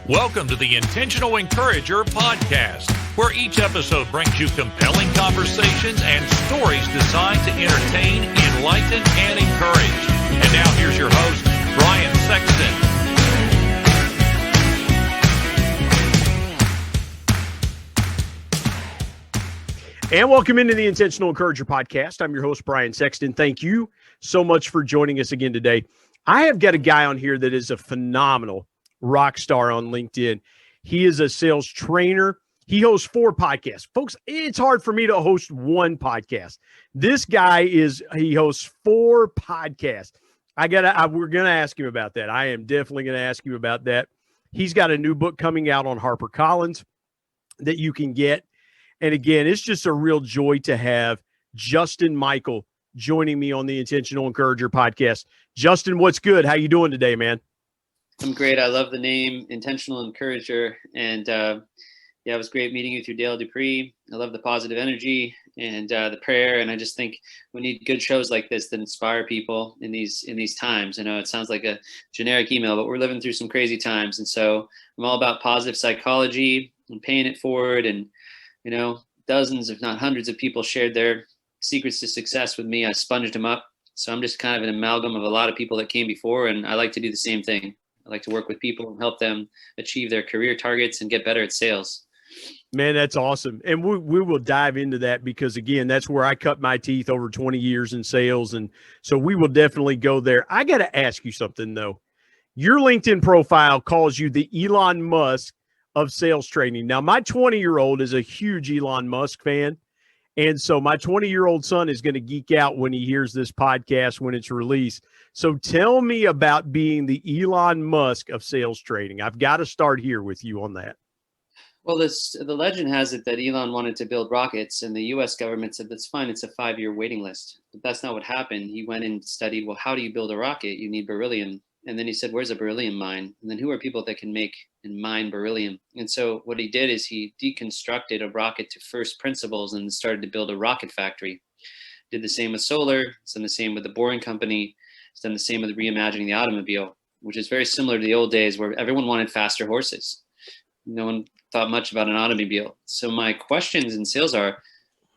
Welcome to the Intentional Encourager podcast, where each episode brings you compelling conversations and stories designed to entertain, enlighten, and encourage. And now here's your host, Brian Sexton. And welcome into the Intentional Encourager podcast. I'm your host, Brian Sexton. Thank you so much for joining us again today. I have got a guy on here that is a phenomenal rock star on LinkedIn. He is a sales trainer. He hosts 4 podcasts. Folks, it's hard for me to host one podcast. This guy he hosts 4 podcasts. We're going to ask him about that. I am definitely going to ask you about that. He's got a new book coming out on HarperCollins that you can get. And again, it's just a real joy to have Justin Michael joining me on the Intentional Encourager podcast. Justin, what's good? How you doing today, man? I'm great. I love the name Intentional Encourager. And it was great meeting you through Dale Dupree. I love the positive energy and the prayer. And I just think we need good shows like this that inspire people in these times. I know it sounds like a generic email, but we're living through some crazy times. And so I'm all about positive psychology and paying it forward. And, dozens, if not hundreds of people shared their secrets to success with me. I sponged them up. So I'm just kind of an amalgam of a lot of people that came before. And I like to do the same thing. I like to work with people and help them achieve their career targets and get better at sales. Man, that's awesome. And we will dive into that because, again, that's where I cut my teeth over 20 years in sales. And so we will definitely go there. I got to ask you something, though. Your LinkedIn profile calls you the Elon Musk of sales training. Now, my 20-year-old is a huge Elon Musk fan. And so my 20-year-old son is going to geek out when he hears this podcast when it's released. So tell me about being the Elon Musk of sales training. I've got to start here with you on that. Well, the legend has it that Elon wanted to build rockets, and the U.S. government said, that's fine, it's a 5-year waiting list. But that's not what happened. He went and studied, well, how do you build a rocket? You need beryllium. And then he said, where's a beryllium mine? And then who are people that can make and mine beryllium? And so what he did is he deconstructed a rocket to first principles and started to build a rocket factory. Did the same with solar. He's done the same with the Boring Company. He's done the same with reimagining the automobile, which is very similar to the old days where everyone wanted faster horses. No one thought much about an automobile. So my questions in sales are,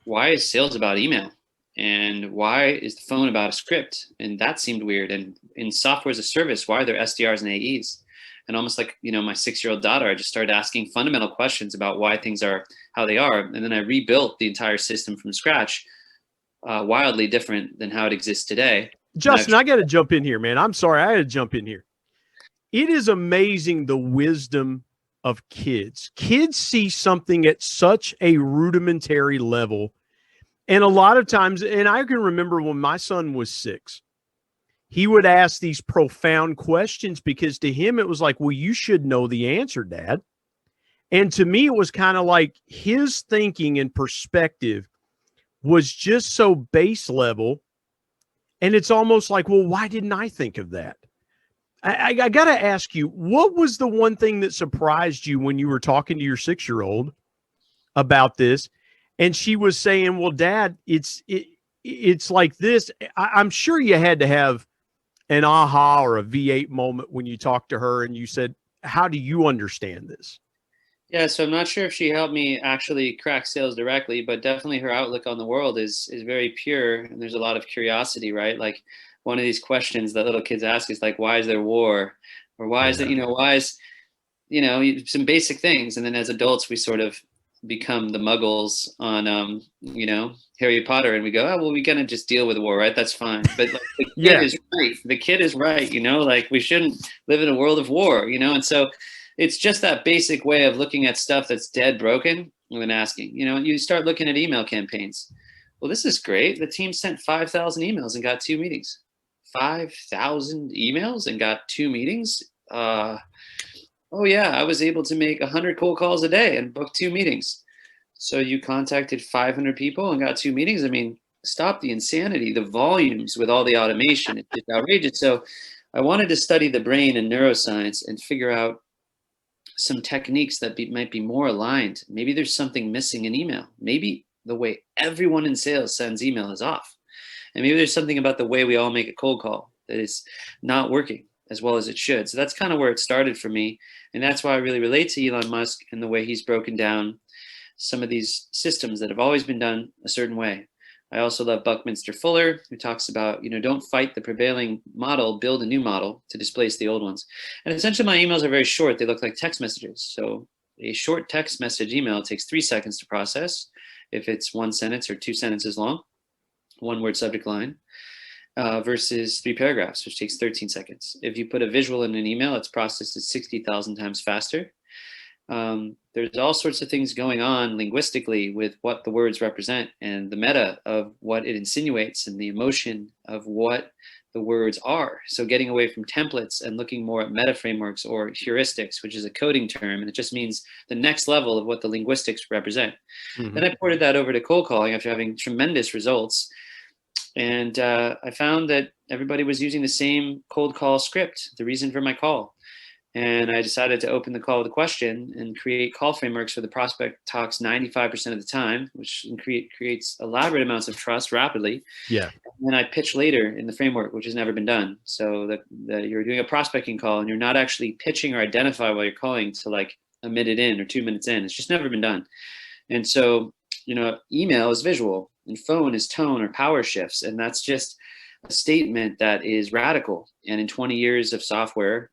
why is sales about email? And why is the phone about a script? And that seemed weird. And in software as a service, why are there SDRs and AEs? And almost like, my 6-year-old daughter, I just started asking fundamental questions about why things are how they are. And then I rebuilt the entire system from scratch, wildly different than how it exists today. Justin, I got to jump in here, man. I'm sorry. I had to jump in here. It is amazing the wisdom of kids. Kids see something at such a rudimentary level. And a lot of times, and I can remember when my son was 6, he would ask these profound questions because to him, it was like, well, you should know the answer, Dad. And to me, it was kind of like his thinking and perspective was just so base level. And it's almost like, well, why didn't I think of that? I got to ask you, what was the one thing that surprised you when you were talking to your 6-year-old about this? And she was saying, well, Dad, it's like this. I'm sure you had to have an aha or a V8 moment when you talked to her and you said, how do you understand this? Yeah, so I'm not sure if she helped me actually crack sales directly, but definitely her outlook on the world is very pure. And there's a lot of curiosity, right? Like one of these questions that little kids ask is like, why is there war? Or why is it, why is, some basic things. And then as adults, we sort of become the muggles on, Harry Potter. And we go, oh, well, we're going to just deal with war, right? That's fine. But like, the kid is right. The kid is right. Like we shouldn't live in a world of war, And so it's just that basic way of looking at stuff that's dead broken and then asking, you start looking at email campaigns. Well, this is great. The team sent 5,000 emails and got 2 meetings. 5,000 emails and got 2 meetings. Oh yeah, I was able to make 100 cold calls a day and book 2 meetings. So you contacted 500 people and got 2 meetings. I mean, stop the insanity, the volumes with all the automation. It's just outrageous. So I wanted to study the brain and neuroscience and figure out some techniques that might be more aligned. Maybe there's something missing in email. Maybe the way everyone in sales sends email is off. And maybe there's something about the way we all make a cold call that is not working. as well as it should. So that's kind of where it started for me. And that's why I really relate to Elon Musk and the way he's broken down some of these systems that have always been done a certain way. I also love Buckminster Fuller, who talks about, don't fight the prevailing model, build a new model to displace the old ones. And essentially my emails are very short. They look like text messages. So a short text message email takes 3 seconds to process if it's 1 sentence or 2 sentences long, 1 word subject line, versus 3 paragraphs, which takes 13 seconds. If you put a visual in an email, it's processed at 60,000 times faster. There's all sorts of things going on linguistically with what the words represent and the meta of what it insinuates and the emotion of what the words are. So getting away from templates and looking more at meta frameworks or heuristics, which is a coding term, and it just means the next level of what the linguistics represent. Mm-hmm. Then I ported that over to cold calling after having tremendous results. And I found that everybody was using the same cold call script, the reason for my call. And I decided to open the call with a question and create call frameworks where the prospect talks 95% of the time, which creates elaborate amounts of trust rapidly. Yeah. And then I pitch later in the framework, which has never been done. So that you're doing a prospecting call and you're not actually pitching or identify while you're calling to like a minute in or 2 minutes in. It's just never been done. And so, email is visual and phone is tone or power shifts. And that's just a statement that is radical. And in 20 years of software,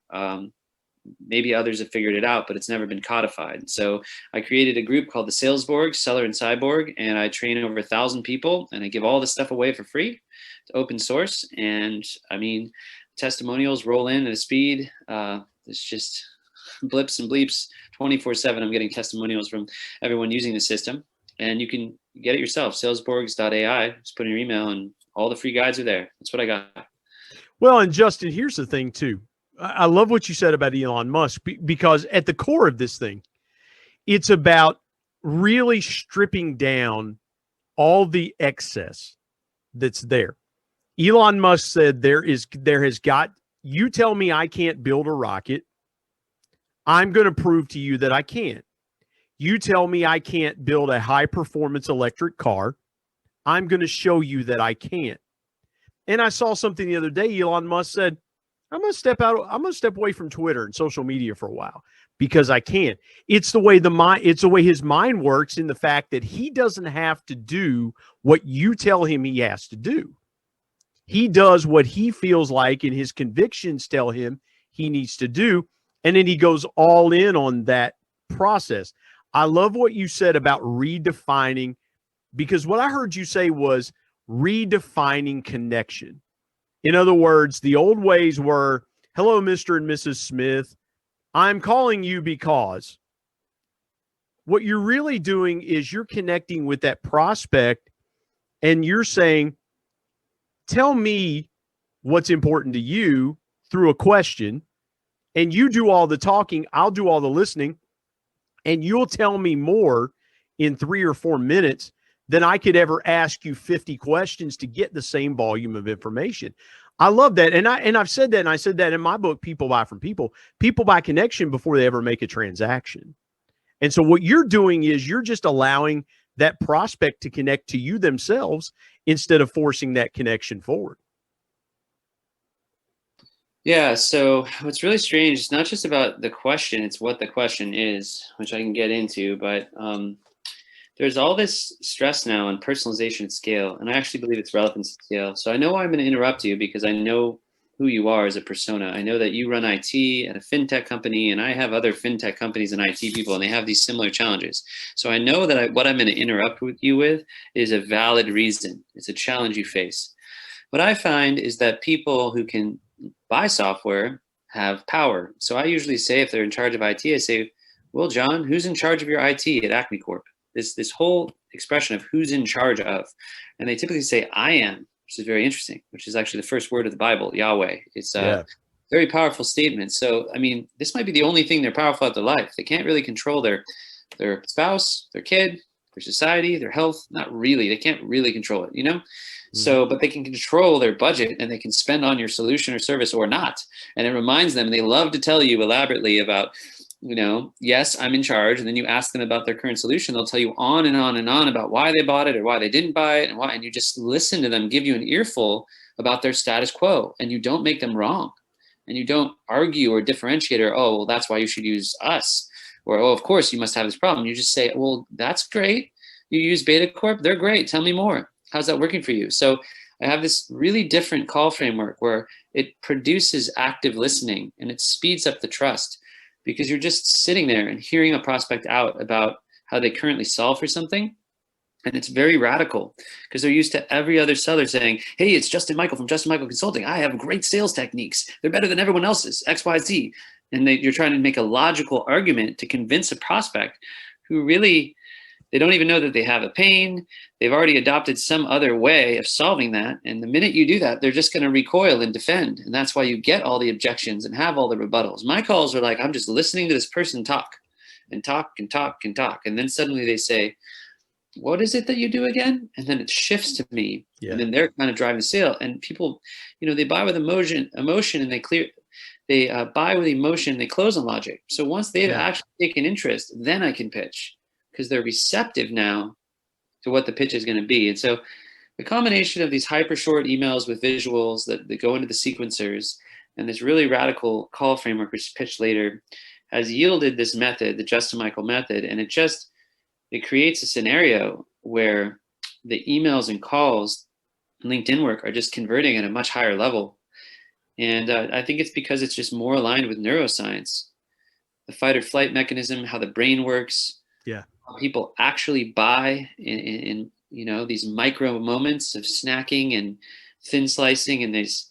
maybe others have figured it out, but it's never been codified. So I created a group called the Salesborgs, Seller and Cyborg, and I train over 1,000 people, and I give all this stuff away for free. It's open source, and testimonials roll in at a speed. It's just blips and bleeps 24/7. I'm getting testimonials from everyone using the system, and you can get it yourself. Salesborgs.ai. Just put in your email, and all the free guides are there. That's what I got. Well, and Justin, here's the thing too. I love what you said about Elon Musk because at the core of this thing, it's about really stripping down all the excess that's there. Elon Musk said you tell me I can't build a rocket. I'm going to prove to you that I can. You tell me I can't build a high performance electric car. I'm going to show you that I can. And I saw something the other day. Elon Musk said, I'm going to step away from Twitter and social media for a while because I can. It's the way his mind works in the fact that he doesn't have to do what you tell him he has to do. He does what he feels like and his convictions tell him he needs to do. And then he goes all in on that process. I love what you said about redefining, because what I heard you say was redefining connection. In other words, the old ways were, hello, Mr. and Mrs. Smith. I'm calling you because. What you're really doing is you're connecting with that prospect and you're saying, tell me what's important to you through a question, and you do all the talking, I'll do all the listening, and you'll tell me more in 3 or 4 minutes than I could ever ask you 50 questions to get the same volume of information. I love that. And I've said that, and I said that in my book, People Buy from People. People buy connection before they ever make a transaction. And so what you're doing is you're just allowing that prospect to connect to you themselves instead of forcing that connection forward. Yeah, so what's really strange, it's not just about the question, it's what the question is, which I can get into, but there's all this stress now on personalization at scale, and I actually believe it's relevance at scale. So I know I'm going to interrupt you because I know who you are as a persona. I know that you run IT at a fintech company, and I have other fintech companies and IT people, and they have these similar challenges. So I know that what I'm going to interrupt you with is a valid reason. It's a challenge you face. What I find is that people who can buy software have power. So I usually say, if they're in charge of IT, I say, well, John, who's in charge of your IT at Acme Corp? This whole expression of who's in charge of, and they typically say, I am, which is very interesting, which is actually the first word of the Bible, Yahweh. It's a very powerful statement. So, I mean, this might be the only thing they're powerful at their life. They can't really control their spouse, their kid, their society, their health. Not really. They can't really control it, So, but they can control their budget, and they can spend on your solution or service or not. And it reminds them, and they love to tell you elaborately about, yes, I'm in charge. And then you ask them about their current solution. They'll tell you on and on and on about why they bought it or why they didn't buy it and why. And you just listen to them, give you an earful about their status quo, and you don't make them wrong. and you don't argue or differentiate, or, oh, well, that's why you should use us, or, oh, of course you must have this problem. You just say, well, that's great. You use Beta Corp. They're great. Tell me more. How's that working for you? So I have this really different call framework where it produces active listening and it speeds up the trust, because you're just sitting there and hearing a prospect out about how they currently solve for something. And it's very radical, because they're used to every other seller saying, hey, it's Justin Michael from Justin Michael Consulting. I have great sales techniques. They're better than everyone else's, XYZ. And you're trying to make a logical argument to convince a prospect who really, they don't even know that they have a pain. They've already adopted some other way of solving that. And the minute you do that, they're just going to recoil and defend. And that's why you get all the objections and have all the rebuttals. My calls are like, I'm just listening to this person talk and talk and talk and talk. And then suddenly they say, what is it that you do again? And then it shifts to me. Yeah. And then they're kind of driving the sale. And people, they buy with emotion and they buy with emotion, they close on logic. So once they've actually taken interest, then I can pitch, because they're receptive now to what the pitch is going to be. And so the combination of these hyper short emails with visuals that go into the sequencers and this really radical call framework, which is pitched later, has yielded this method, the Justin Michael method. And it creates a scenario where the emails and calls, LinkedIn work, are just converting at a much higher level. And I think it's because it's just more aligned with neuroscience, the fight or flight mechanism, how the brain works, how people actually buy in these micro moments of snacking and thin slicing, and these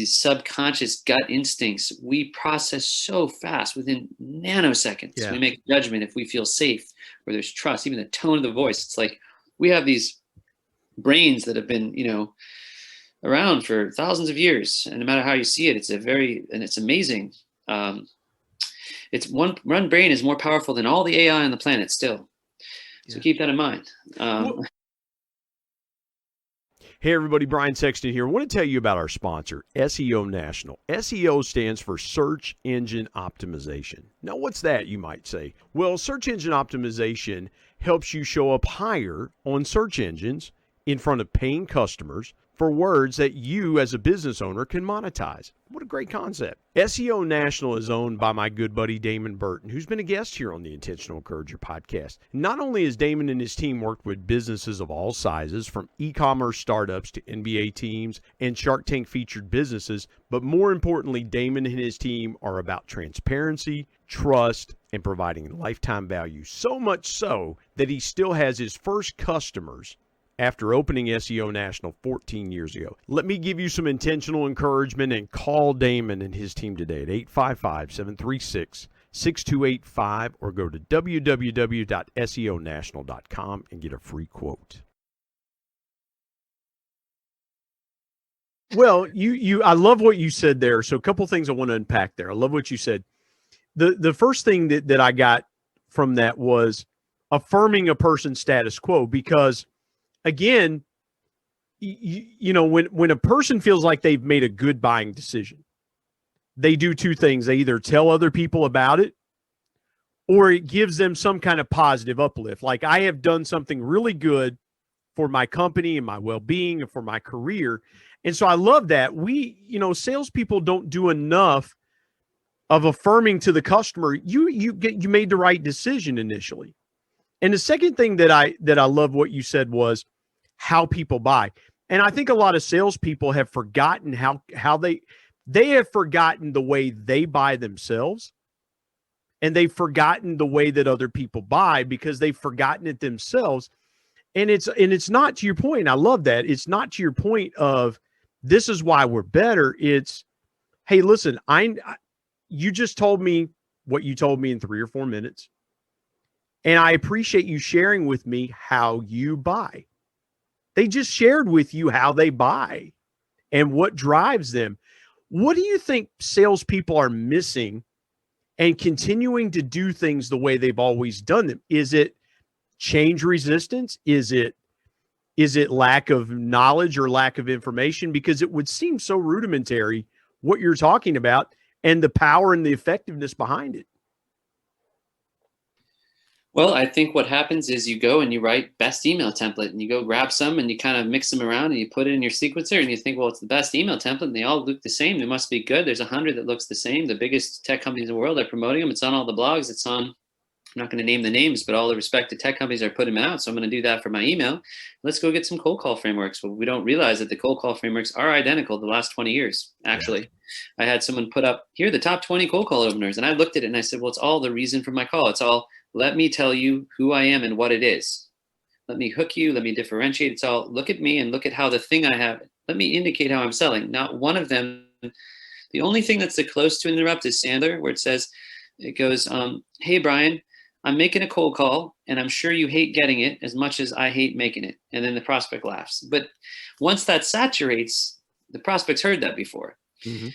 subconscious gut instincts we process so fast within nanoseconds. We make a judgment if we feel safe or there's trust, even the tone of the voice. It's like we have these brains that have been, around for thousands of years. And no matter how you see it, it's amazing. It's one brain is more powerful than all the AI on the planet still. So keep that in mind. Hey everybody, Brian Sexton here. I want to tell you about our sponsor, SEO National. SEO stands for Search Engine Optimization. Now what's that, you might say? Well, search engine optimization helps you show up higher on search engines in front of paying customers for words that you as a business owner can monetize. What a great concept. SEO National is owned by my good buddy Damon Burton, who's been a guest here on the Intentional Encourager podcast. Not only has Damon and his team worked with businesses of all sizes, from e-commerce startups to NBA teams and Shark Tank featured businesses, but more importantly, Damon and his team are about transparency, trust, and providing lifetime value. So much so that he still has his first customers after opening SEO National 14 years ago. Let me give you some intentional encouragement and call Damon and his team today at 855-736-6285 or go to www.seonational.com and get a free quote. Well, I love what you said there. So a couple things I want to unpack there. I love what you said. The first thing that I got from that was affirming a person's status quo, because again, when a person feels like they've made a good buying decision, they do two things. They either tell other people about it, or it gives them some kind of positive uplift. Like, I have done something really good for my company and my well-being and for my career. And so I love that. Salespeople don't do enough of affirming to the customer, you made the right decision initially. And the second thing that I love what you said was how people buy. And I think a lot of salespeople have forgotten how they have forgotten the way they buy themselves, and they've forgotten the way that other people buy because they've forgotten it themselves. And it's not to your point. I love that. It's not to your point of this is why we're better. It's, hey, listen, you just told me what you told me in 3 or 4 minutes. And I appreciate you sharing with me how you buy. They just shared with you how they buy and what drives them. What do you think salespeople are missing and continuing to do things the way they've always done them? Is it change resistance? Is it lack of knowledge or lack of information? Because it would seem so rudimentary what you're talking about and the power and the effectiveness behind it. Well, I think what happens is you go and you write best email template, and you go grab some and you kind of mix them around and you put it in your sequencer, and you think, well, it's the best email template and they all look the same. They must be good. There's 100 that looks the same. The biggest tech companies in the world are promoting them. It's on all the blogs. It's on, I'm not going to name the names, but all the respected tech companies are putting them out. So I'm going to do that for my email. Let's go get some cold call frameworks. Well, we don't realize that the cold call frameworks are identical the last 20 years, actually. Yeah. I had someone put up, here are the top 20 cold call openers. And I looked at it and I said, well, it's all the reason for my call. It's all, let me tell you who I am and what it is. Let me hook you. Let me differentiate. It's all, look at me and look at how the thing I have, let me indicate how I'm selling. Not one of them. The only thing that's the close to interrupt is Sandler, where it says, it goes, hey, Brian, I'm making a cold call and I'm sure you hate getting it as much as I hate making it. And then the prospect laughs. But once that saturates, the prospect's heard that before. Mm-hmm.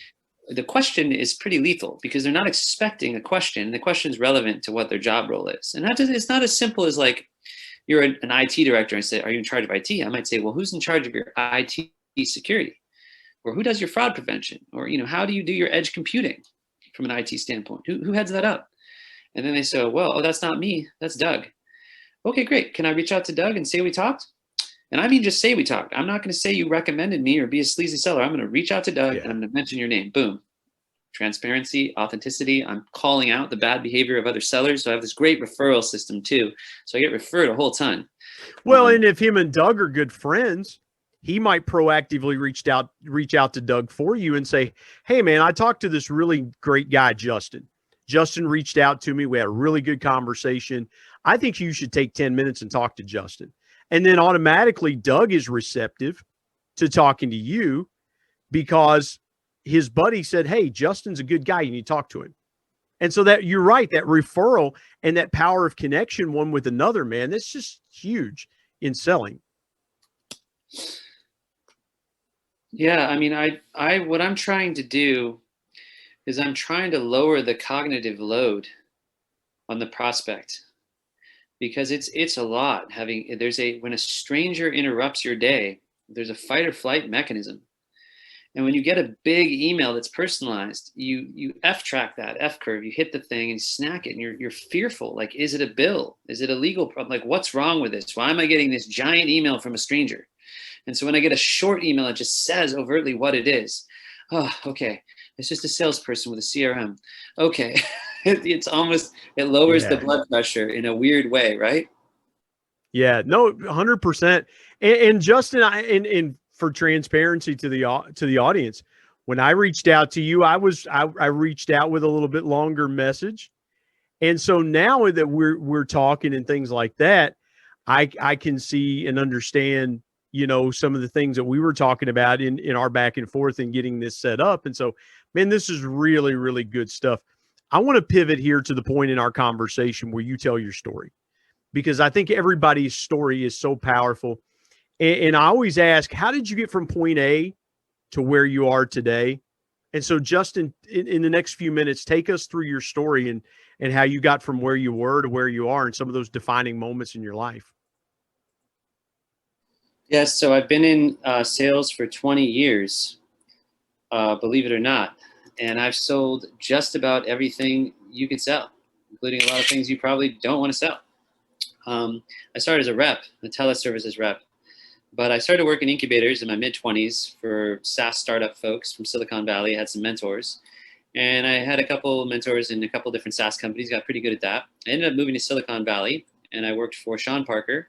The question is pretty lethal because they're not expecting a question. The question is relevant to what their job role is. And it's not as simple as like, you're an IT director and say, are you in charge of IT? I might say, well, who's in charge of your IT security? Or who does your fraud prevention? Or, how do you do your edge computing from an IT standpoint? Who heads that up? And then they say, well, that's not me. That's Doug. Okay, great. Can I reach out to Doug and say we talked? And I mean, just say we talked. I'm not going to say you recommended me or be a sleazy seller. I'm going to reach out to Doug and I'm going to mention your name. Boom. Transparency, authenticity. I'm calling out the bad behavior of other sellers. So I have this great referral system too. So I get referred a whole ton. Well, and if him and Doug are good friends, he might proactively reach out to Doug for you and say, hey, man, I talked to this really great guy, Justin. Justin reached out to me. We had a really good conversation. I think you should take 10 minutes and talk to Justin. And then automatically Doug is receptive to talking to you because his buddy said, hey, Justin's a good guy. You need to talk to him. And so that you're right, that referral and that power of connection one with another, man, that's just huge in selling. Yeah. I mean, I what I'm trying to do is I'm trying to lower the cognitive load on the prospect because it's a lot when a stranger interrupts your day, there's a fight or flight mechanism. And when you get a big email that's personalized, you F-track that F curve, you hit the thing and snack it and you're fearful. Like, is it a bill? Is it a legal problem? Like, what's wrong with this? Why am I getting this giant email from a stranger? And so when I get a short email, it just says overtly what it is. Oh, okay. It's just a salesperson with a CRM. Okay. It lowers the blood pressure in a weird way, right? Yeah, no, 100%. And Justin, and for transparency to the audience, when I reached out to you, I reached out with a little bit longer message. And so now that we're talking and things like that, I can see and understand, some of the things that we were talking about in our back and forth and getting this set up. And so, man, this is really, really good stuff. I want to pivot here to the point in our conversation where you tell your story, because I think everybody's story is so powerful. And I always ask, how did you get from point A to where you are today? And so, Justin, in the next few minutes, take us through your story and how you got from where you were to where you are and some of those defining moments in your life. Yes, so I've been in sales for 20 years, believe it or not. And I've sold just about everything you could sell, including a lot of things you probably don't want to sell. I started as a rep, a teleservices rep. But I started working incubators in my mid-20s for SaaS startup folks from Silicon Valley. I had some mentors. And I had a couple mentors in a couple different SaaS companies, got pretty good at that. I ended up moving to Silicon Valley, and I worked for Sean Parker.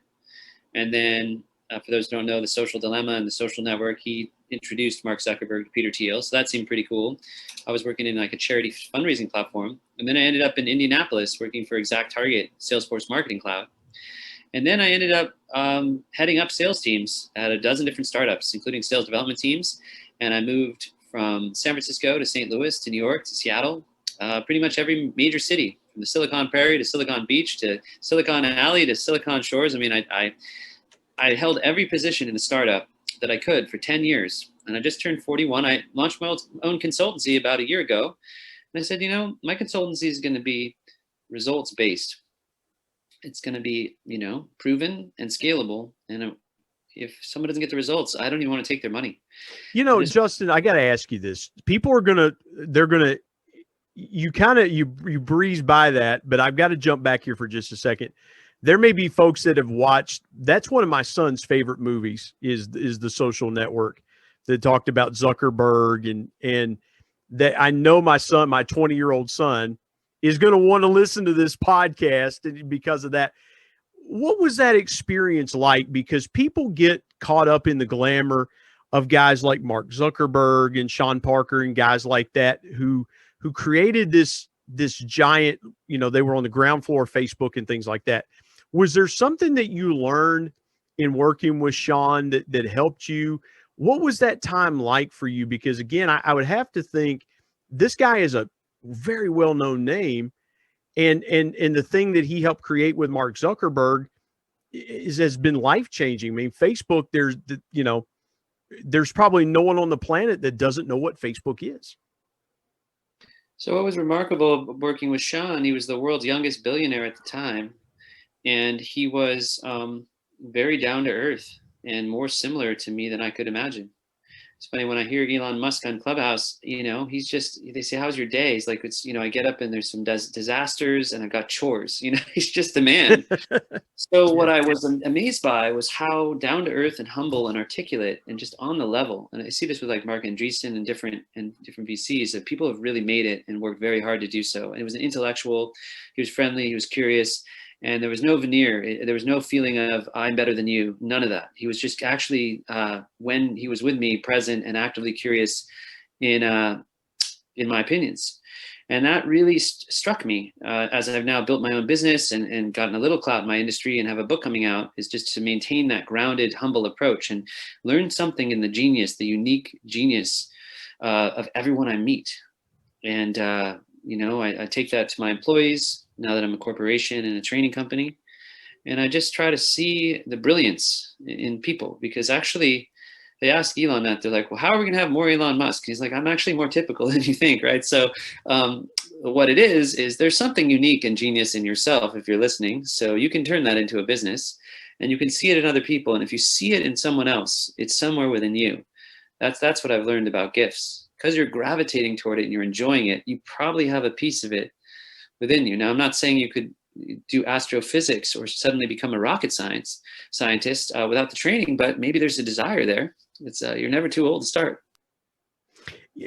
And then, for those who don't know, The Social Dilemma and The Social Network, he introduced Mark Zuckerberg to Peter Thiel. So that seemed pretty cool. I was working in like a charity fundraising platform. And then I ended up in Indianapolis working for ExactTarget, Salesforce Marketing Cloud. And then I ended up heading up sales teams at a dozen different startups, including sales development teams. And I moved from San Francisco to St. Louis to New York to Seattle, pretty much every major city, from the Silicon Prairie to Silicon Beach to Silicon Alley to Silicon Shores. I mean, I held every position in the startup that I could for 10 years. And I just turned 41. I launched my own consultancy about a year ago. And I said, my consultancy is going to be results-based. It's going to be, proven and scalable. And if someone doesn't get the results, I don't even want to take their money. Justin, I got to ask you this. People are they're going to you kind of you breeze by that, but I've got to jump back here for just a second. There may be folks that have watched. That's one of my son's favorite movies is The Social Network, that talked about Zuckerberg and that I know my son, my 20-year-old son, is going to want to listen to this podcast because of that. What was that experience like? Because people get caught up in the glamour of guys like Mark Zuckerberg and Sean Parker and guys like that who created this giant, they were on the ground floor of Facebook and things like that. Was there something that you learned in working with Sean that helped you? What was that time like for you? Because again, I would have to think this guy is a very well-known name, and the thing that he helped create with Mark Zuckerberg has been life-changing. I mean, Facebook, there's probably no one on the planet that doesn't know what Facebook is. So what was remarkable working with Sean, he was the world's youngest billionaire at the time, and he was very down to earth and more similar to me than I could imagine. It's funny when I hear Elon Musk on Clubhouse, he's just, they say, how's your day? He's like, it's, I get up and there's some disasters and I got chores, he's just the man. So what I was amazed by was how down to earth and humble and articulate and just on the level. And I see this with like Mark Andreessen and different VCs, that people have really made it and worked very hard to do so. And it was an intellectual, he was friendly, he was curious. And there was no veneer. There was no feeling of I'm better than you. None of that. He was just actually, when he was with me, present and actively curious in my opinions. And that really struck me as I've now built my own business and gotten a little clout in my industry and have a book coming out, is just to maintain that grounded, humble approach and learn something in the unique genius of everyone I meet. And, I take that to my employees now that I'm a corporation and a training company. And I just try to see the brilliance in people, because actually they ask Elon that, they're like, well, how are we going to have more Elon Musk? He's like, I'm actually more typical than you think. Right. So what it is there's something unique and genius in yourself if you're listening. So you can turn that into a business and you can see it in other people. And if you see it in someone else, it's somewhere within you. That's what I've learned about gifts. Because you're gravitating toward it and you're enjoying it, you probably have a piece of it within you. Now, I'm not saying you could do astrophysics or suddenly become a rocket scientist without the training, but maybe there's a desire there. It's you're never too old to start.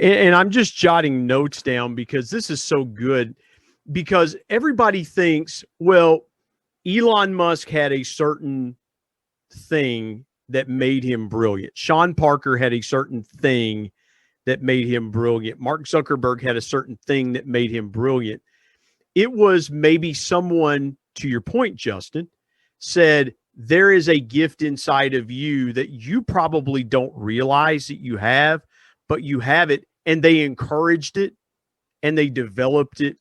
And I'm just jotting notes down because this is so good, because everybody thinks, well, Elon Musk had a certain thing that made him brilliant. Sean Parker had a certain thing that made him brilliant. Mark Zuckerberg had a certain thing that made him brilliant. It was maybe someone, to your point, Justin, said, there is a gift inside of you that you probably don't realize that you have, but you have it. And they encouraged it and they developed it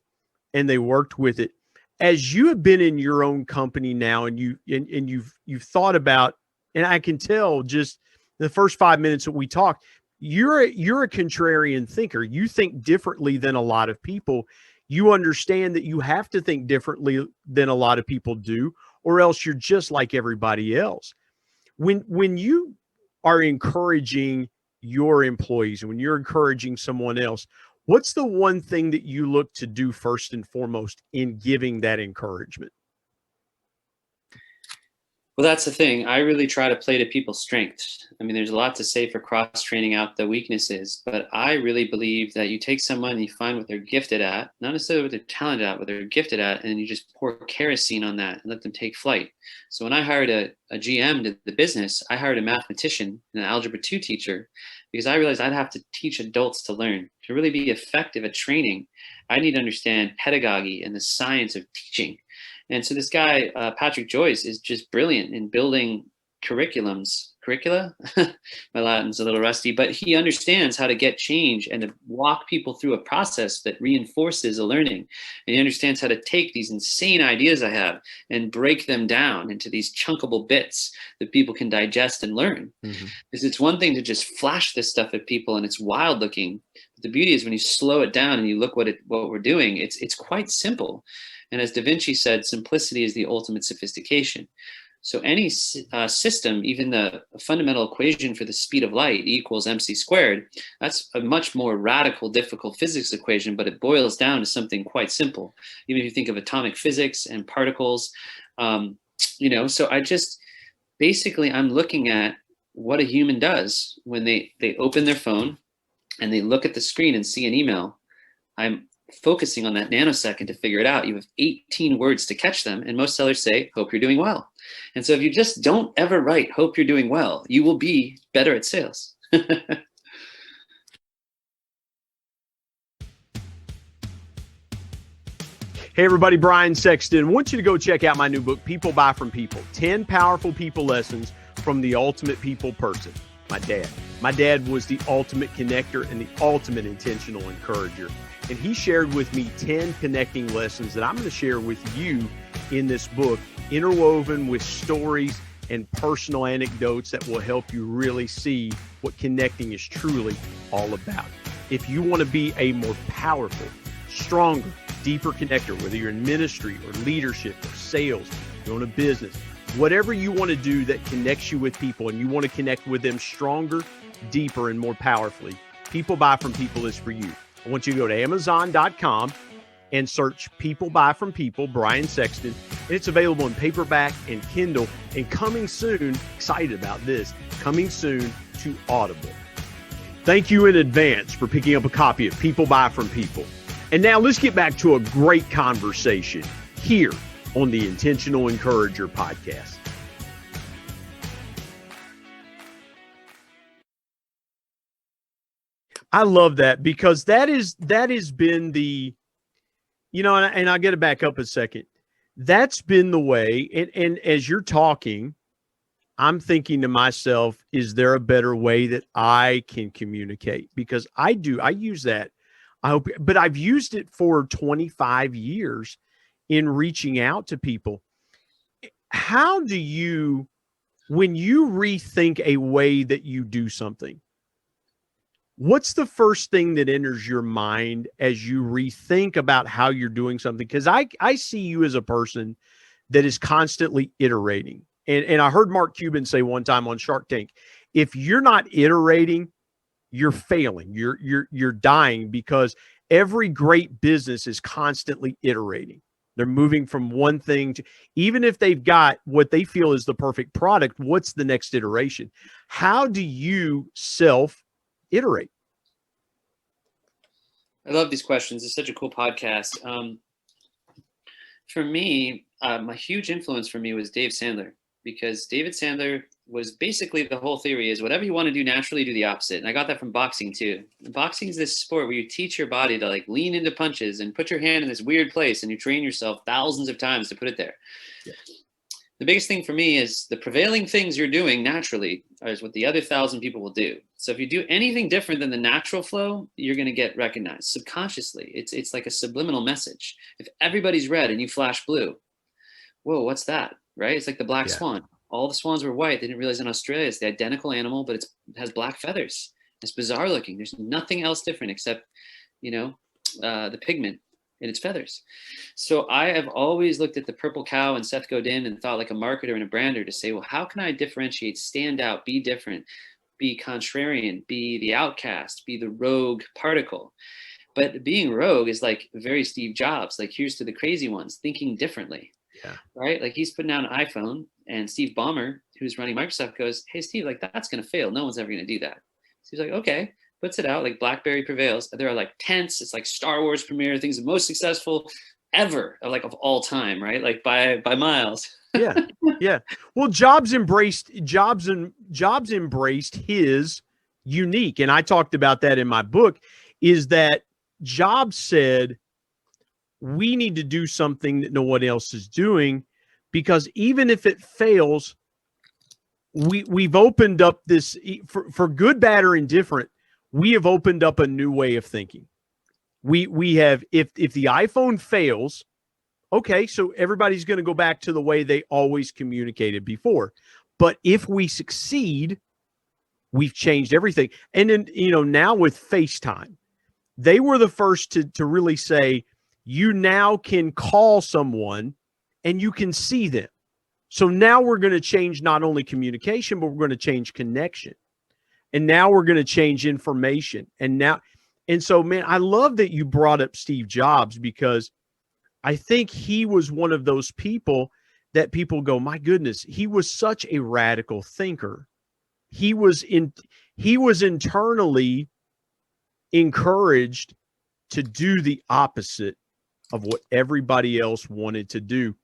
and they worked with it. As you have been in your own company now and you've thought about, and I can tell just the first 5 minutes that we talked, you're a contrarian thinker. You think differently than a lot of people. You understand that you have to think differently than a lot of people do, or else you're just like everybody else. When you are encouraging your employees and when you're encouraging someone else, what's the one thing that you look to do first and foremost in giving that encouragement? Well, that's the thing. I really try to play to people's strengths. I mean, there's a lot to say for cross-training out the weaknesses, but I really believe that you take someone and you find what they're gifted at, not necessarily what they're talented at, what they're gifted at, and you just pour kerosene on that and let them take flight. So when I hired a GM to the business, I hired a mathematician and an Algebra 2 teacher, because I realized I'd have to teach adults to learn. To really be effective at training, I need to understand pedagogy and the science of teaching. And so this guy, Patrick Joyce, is just brilliant in building curricula. My Latin's a little rusty, but he understands how to get change and to walk people through a process that reinforces a learning. And he understands how to take these insane ideas I have and break them down into these chunkable bits that people can digest and learn. Mm-hmm. Because it's one thing to just flash this stuff at people and it's wild looking. But the beauty is when you slow it down and you look what we're doing, it's quite simple. And as Da Vinci said, simplicity is the ultimate sophistication. So any system, even the fundamental equation for the speed of light, E equals mc squared, that's a much more radical, difficult physics equation, but it boils down to something quite simple. Even if you think of atomic physics and particles, so I'm looking at what a human does when they open their phone and they look at the screen and see an email. I'm focusing on that nanosecond to figure it out. You have 18 words to catch them, and most sellers say, hope you're doing well. And so if you just don't ever write, hope you're doing well, you will be better at sales. Hey everybody, Brian Sexton. I want you to go check out my new book, People Buy From People, 10 Powerful People Lessons from the Ultimate People Person. My dad. My dad was the ultimate connector and the ultimate intentional encourager. And he shared with me 10 connecting lessons that I'm going to share with you in this book, interwoven with stories and personal anecdotes that will help you really see what connecting is truly all about. If you want to be a more powerful, stronger, deeper connector, whether you're in ministry or leadership or sales, you own a business, whatever you want to do that connects you with people and you want to connect with them stronger, deeper, and more powerfully, People Buy From People is for you. I want you to go to Amazon.com and search People Buy From People, Brian Sexton. And it's available in paperback and Kindle. And coming soon, excited about this, coming soon to Audible. Thank you in advance for picking up a copy of People Buy From People. And now let's get back to a great conversation here on the Intentional Encourager podcast. I love that because that has been the, and I'll get it back up a second. That's been the way. And as you're talking, I'm thinking to myself, is there a better way that I can communicate? Because I use that. But I've used it for 25 years in reaching out to people. How do you, when you rethink a way that you do something, what's the first thing that enters your mind as you rethink about how you're doing something? Because I see you as a person that is constantly iterating. And I heard Mark Cuban say one time on Shark Tank, if you're not iterating, you're failing. You're dying, because every great business is constantly iterating. They're moving from one thing to, even if they've got what they feel is the perfect product, what's the next iteration? How do you self-iterate? I love these questions. It's such a cool podcast. For me, a huge influence for me was Dave Sandler, because David Sandler was basically, the whole theory is whatever you want to do naturally, do the opposite. And I got that from boxing too. Boxing is this sport where you teach your body to like lean into punches and put your hand in this weird place, and you train yourself thousands of times to put it there. Yeah. The biggest thing for me is the prevailing things you're doing naturally is what the other 1,000 people will do. So if you do anything different than the natural flow, you're going to get recognized subconsciously. It's like a subliminal message. If everybody's red and you flash blue, whoa, what's that? Right? It's like the black swan. All the swans were white. They didn't realize in Australia it's the identical animal, but it has black feathers. It's bizarre looking. There's nothing else different except, the pigment in its feathers. So I have always looked at the purple cow and Seth Godin and thought like a marketer and a brander to say, well, how can I differentiate, stand out, be different, be contrarian, be the outcast, be the rogue particle? But being rogue is like very Steve Jobs, like here's to the crazy ones, thinking differently. Yeah. Right? Like he's putting out an iPhone, and Steve Ballmer, who's running Microsoft, goes, hey, Steve, like that's going to fail. No one's ever going to do that. So he's like, okay, puts it out, like BlackBerry prevails. There are like tents. It's like Star Wars premiere, things the most successful ever, like of all time, right? Like by miles. Yeah. Yeah. Well, Jobs embraced his unique. And I talked about that in my book, is that Jobs said, we need to do something that no one else is doing, because even if it fails, we've opened up this for good, bad, or indifferent. We have opened up a new way of thinking. We have, if the iPhone fails, okay, so everybody's going to go back to the way they always communicated before. But if we succeed, we've changed everything. And then, now with FaceTime, they were the first to really say, you now can call someone and you can see them. So now we're going to change not only communication, but we're going to change connection. And now we're going to change information. And so, man, I love that you brought up Steve Jobs, because I think he was one of those people that people go, my goodness, he was such a radical thinker. He was internally encouraged to do the opposite of what everybody else wanted to do.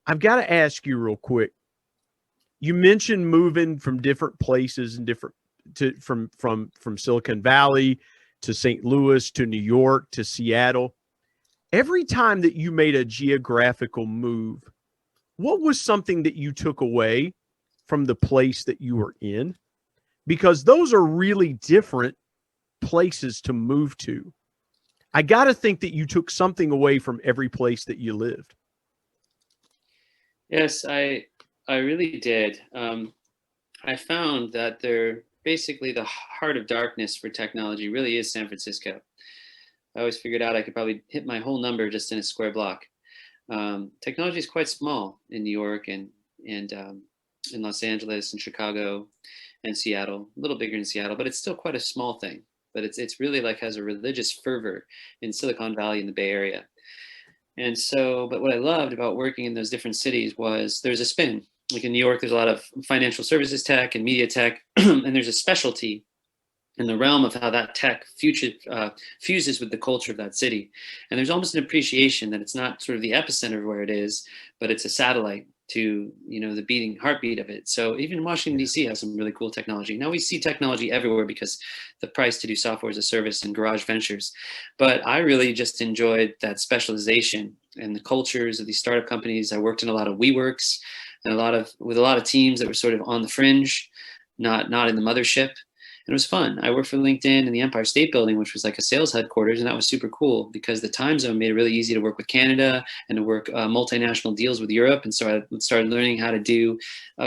I've got to ask you real quick. You mentioned moving from different places and from Silicon Valley to St. Louis to New York to Seattle. Every time that you made a geographical move, what was something that you took away from the place that you were in? Because those are really different places to move to. I got to think that you took something away from every place that you lived. Yes, I really did. I found that basically the heart of darkness for technology really is San Francisco. I always figured out I could probably hit my whole number just in a square block. Technology is quite small in New York and in Los Angeles and Chicago and Seattle. A little bigger in Seattle, but it's still quite a small thing. But it's really like has a religious fervor in Silicon Valley in the Bay Area. And so, but what I loved about working in those different cities was there's a spin. Like in New York, there's a lot of financial services tech and media tech, and there's a specialty in the realm of how that tech fuses with the culture of that city. And there's almost an appreciation that it's not sort of the epicenter of where it is, but it's a satellite to, the beating heartbeat of it. So even Washington, D.C. has some really cool technology. Now we see technology everywhere because the price to do software as a service and garage ventures. But I really just enjoyed that specialization and the cultures of these startup companies. I worked in a lot of WeWorks and with a lot of teams that were sort of on the fringe, not in the mothership. And it was fun. I worked for LinkedIn in the Empire State Building, which was like a sales headquarters. And that was super cool because the time zone made it really easy to work with Canada and to work multinational deals with Europe. And so I started learning how to do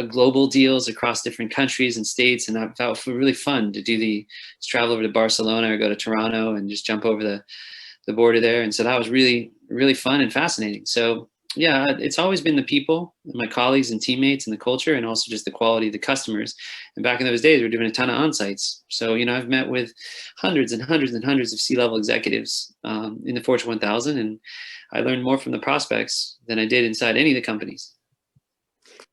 global deals across different countries and states. And that felt really fun to travel over to Barcelona or go to Toronto and just jump over the border there. And so that was really, really fun and fascinating. So yeah, it's always been the people, my colleagues and teammates and the culture, and also just the quality of the customers. And back in those days, we were doing a ton of on-sites. So, I've met with hundreds and hundreds and hundreds of C-level executives in the Fortune 1000, and I learned more from the prospects than I did inside any of the companies.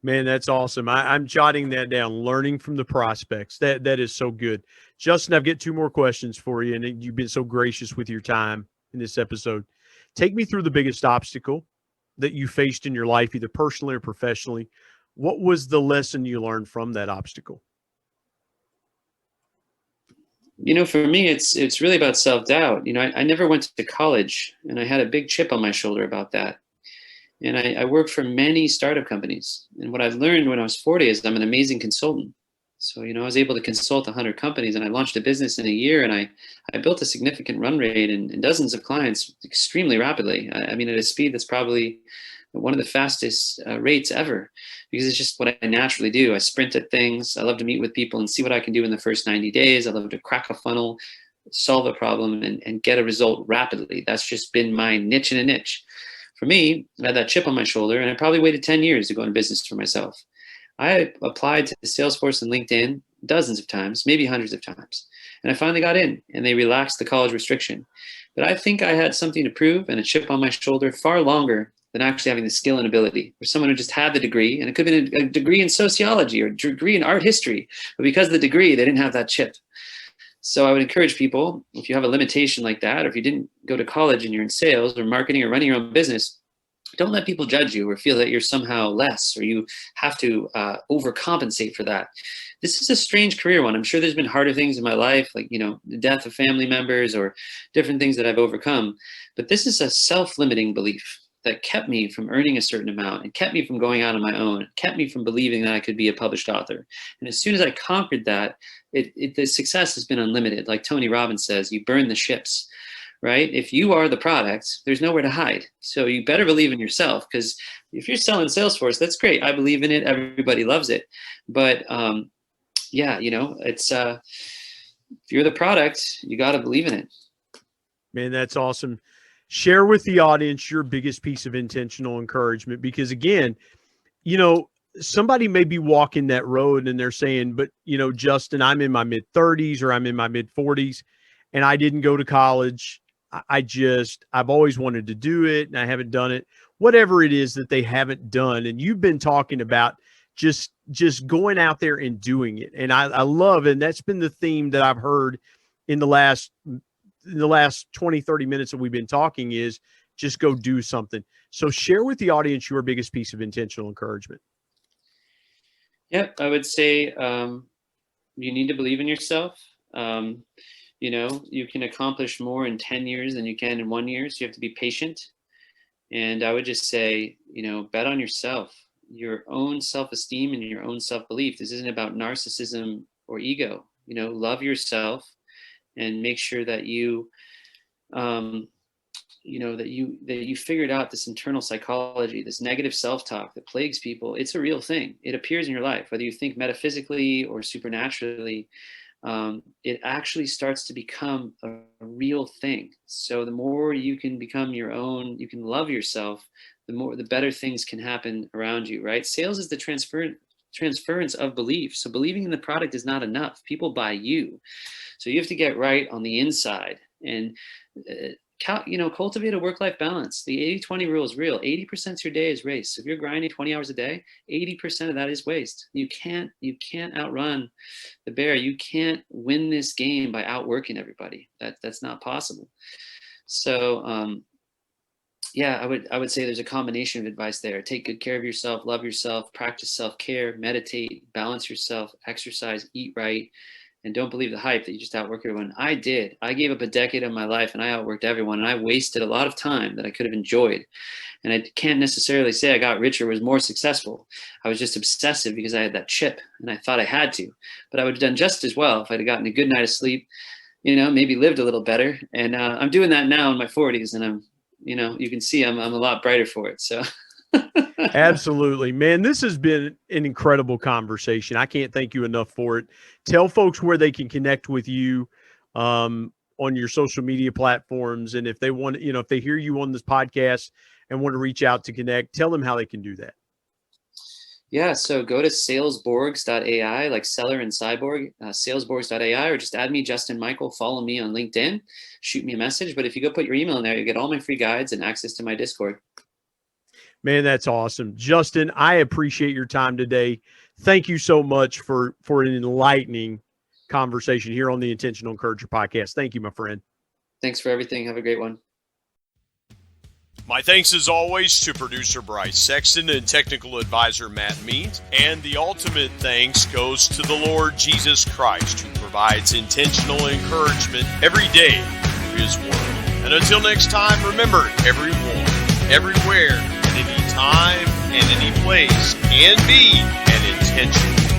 Man, that's awesome. I'm jotting that down, learning from the prospects. That is so good. Justin, I've got 2 more questions for you, and you've been so gracious with your time in this episode. Take me through the biggest obstacle that you faced in your life, either personally or professionally. What was the lesson you learned from that obstacle? For me, it's really about self-doubt. I never went to college, and I had a big chip on my shoulder about that. And I worked for many startup companies. And what I've learned when I was 40 is I'm an amazing consultant. So, I was able to consult 100 companies, and I launched a business in a year, and I built a significant run rate and dozens of clients extremely rapidly. I mean, at a speed that's probably one of the fastest rates ever, because it's just what I naturally do. I sprint at things. I love to meet with people and see what I can do in the first 90 days. I love to crack a funnel, solve a problem, and get a result rapidly. That's just been my niche in a niche. For me, I had that chip on my shoulder, and I probably waited 10 years to go into business for myself. I applied to Salesforce and LinkedIn dozens of times, maybe hundreds of times. And I finally got in, and they relaxed the college restriction. But I think I had something to prove and a chip on my shoulder far longer than actually having the skill and ability. For someone who just had the degree, and it could have been a degree in sociology or a degree in art history, but because of the degree, they didn't have that chip. So I would encourage people, if you have a limitation like that, or if you didn't go to college and you're in sales or marketing or running your own business, don't let people judge you or feel that you're somehow less or you have to overcompensate for that. This is a strange career one. I'm sure there's been harder things in my life, like, the death of family members or different things that I've overcome. But this is a self-limiting belief that kept me from earning a certain amount and kept me from going out on my own, kept me from believing that I could be a published author. And as soon as I conquered that, the success has been unlimited. Like Tony Robbins says, you burn the ships. Right? If you are the product, there's nowhere to hide. So you better believe in yourself, because if you're selling Salesforce, that's great. I believe in it. Everybody loves it. But it's if you're the product, you got to believe in it. Man, that's awesome. Share with the audience your biggest piece of intentional encouragement, because again, somebody may be walking that road and they're saying, but Justin, I'm in my mid 30s or I'm in my mid 40s and I didn't go to college. I've always wanted to do it and I haven't done it, whatever it is that they haven't done. And you've been talking about just going out there and doing it. And I love, and that's been the theme that I've heard in the last 20, 30 minutes that we've been talking is just go do something. So share with the audience your biggest piece of intentional encouragement. Yep, I would say you need to believe in yourself. You can accomplish more in 10 years than you can in 1 year. So you have to be patient. And I would just say, bet on yourself, your own self-esteem and your own self-belief. This isn't about narcissism or ego. Love yourself and make sure that you figured out this internal psychology, this negative self-talk that plagues people. It's a real thing. It appears in your life, whether you think metaphysically or supernaturally. It actually starts to become a real thing. So the more you can become your own, you can love yourself, the better things can happen around you, right? Sales is the transference of belief. So believing in the product is not enough. People buy you. So you have to get right on the inside and cultivate a work-life balance. The 80-20 rule is real. 80% of your day is waste. So if you're grinding 20 hours a day, 80% of that is waste. You can't outrun the bear. You can't win this game by outworking everybody. That's not possible. So I would say there's a combination of advice there. Take good care of yourself, love yourself, practice self-care, meditate, balance yourself, exercise, eat right. And don't believe the hype that you just outwork everyone. I did. I gave up a decade of my life and I outworked everyone. And I wasted a lot of time that I could have enjoyed. And I can't necessarily say I got richer, was more successful. I was just obsessive because I had that chip and I thought I had to. But I would have done just as well if I'd have gotten a good night of sleep, maybe lived a little better. And I'm doing that now in my 40s. And I'm, you can see I'm a lot brighter for it. So. Absolutely, man. This has been an incredible conversation. I can't thank you enough for it. Tell folks where they can connect with you on your social media platforms. And if they want, if they hear you on this podcast and want to reach out to connect, tell them how they can do that. Yeah. So go to salesborgs.ai, like seller and cyborg, salesborgs.ai, or just add me, Justin Michael, follow me on LinkedIn, shoot me a message. But if you go put your email in there, you get all my free guides and access to my Discord. Man, that's awesome. Justin, I appreciate your time today. Thank you so much for an enlightening conversation here on the Intentional Encourager podcast. Thank you, my friend. Thanks for everything. Have a great one. My thanks as always to producer Bryce Sexton and technical advisor Matt Means. And the ultimate thanks goes to the Lord Jesus Christ, who provides intentional encouragement every day through His Word. And until next time, remember, everyone, everywhere, at any time and any place can be an intentional